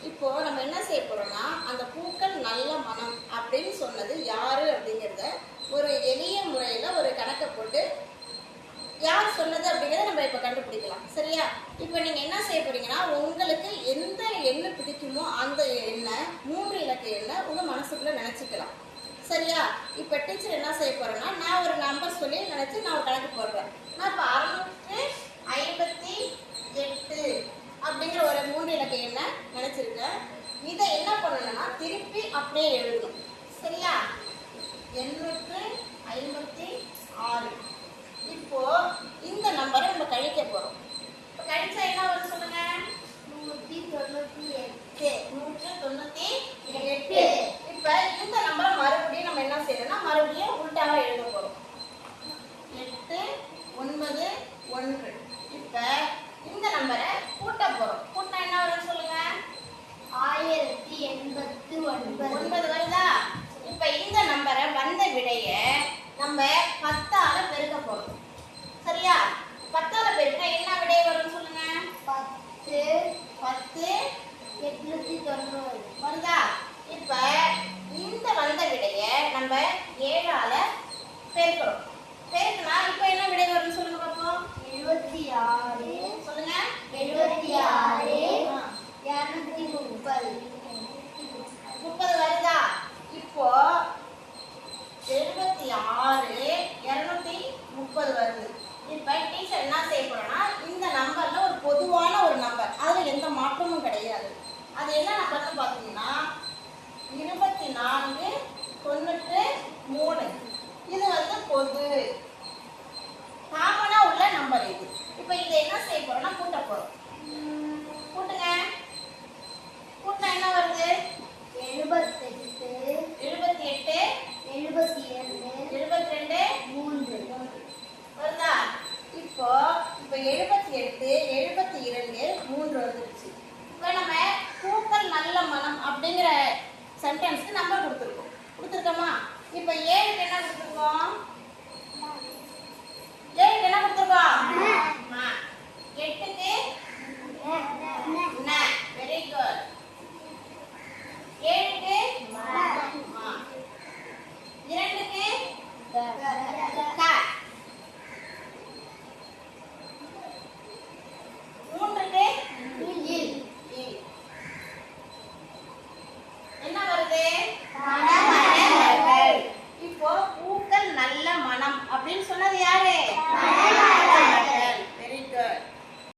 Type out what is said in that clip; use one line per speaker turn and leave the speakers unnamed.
இப்போ நம்ம என்ன செய்ய போறோம்னா அந்த பூக்கள் நல்ல மனம் அப்படின்னு சொன்னது யாரு அப்படிங்கிறத ஒரு எளிய முறையில ஒரு கணக்கை போட்டு யார் சொன்னது அப்படிங்கிறத நம்ம இப்போ கண்டுபிடிக்கலாம். சரியா? இப்போ நீங்க என்ன செய்ய போறீங்கன்னா உங்களுக்கு எந்த எண்ணெய் பிடிக்குமோ அந்த எண்ணெய் 3 இலக்க எண்ணெய் உங்க மனசுக்குள்ள நினைச்சுக்கலாம். சரியா? இப்போ டீச்சர் என்ன செய்ய போறேன்னா நான் ஒரு நம்பர் சொல்லி நினைச்சு நான் ஒரு கணக்கு போடுறேன். நான் இப்போ 658 அப்படிங்கிற ஒரு 3 இலக்க எண்ணெய் நினைச்சிருக்கேன். இதை என்ன பண்ணணும்னா திருப்பி அப்படியே எழுதணும். சரியா? 856. இப்போ இந்த நம்பரை நம்ம கழிக்க போறோம். இப்போ கழிச்சா என்ன வரும் சொல்லுங்க? 198. இப்போ இந்த நம்பரை மறுபடியும் நம்ம என்ன செய்யணும்னா மறுபடியும் உள்டாவா எழுத போறோம். 8 9 1. இப்போ இந்த நம்பரை கூட்ட போறோம். கூட்டினா என்ன வரும் சொல்லுங்க? 1089 வருதா? இப்போ இந்த நம்பரை வந்த விடைய நம்ம 10ஆல பெருக்க போறோம். சரியா? 10ஆல பெருக்கினா என்ன விடை வரும் சொல்லுங்க? 10 890 வருதா? இப்போ இந்த வந்த விடைய நம்ம 7ஆல பெருக்கிறோம். பெருக்கினா இப்போ என்ன விடை வரும் சொல்லுங்க பாப்போம்?
76.
சொல்லுங்க.
76 230
வருதா? இப்போ 76 230 வருது. இப்போ டீச்சர் என்ன செய்ய போறோம்னா இந்த நம்பர்ல ஒரு பொதுவான ஒரு நம்பர், அதுல எந்த மாற்றமும் கிடையாது. அது என்ன நம்பர்னு பார்த்தீங்கன்னா 2493. இது வந்து பொது காமனா உள்ள நம்பர் இது. இப்போ இதை என்ன செய்ய போறோம்னா கூட்ட போறோம். கூட்டுங்க. கூட்டினா என்ன வருது?
78
78
72
72
3
வருதா? இப்போ 78 72 3 வந்துருச்சு. இப்போ நம்ம பூக்கள் நல்ல மனம் அப்படிங்கிற சென்டென்ஸ்க்கு நம்பர் கொடுத்துருக்கோமா? இப்போ 7க்கு என்ன கொடுத்துருக்கோம்? 7க்கு என்ன கொடுத்துருக்கோம்? 8க்கு வெரி குட். 7க்கு 2க்கு க, 3க்கு இல். என்ன வருது? மணமலர்கள். இப்போ பூக்கள் நல்ல மனம் அப்படின்னு சொன்னது யாரு?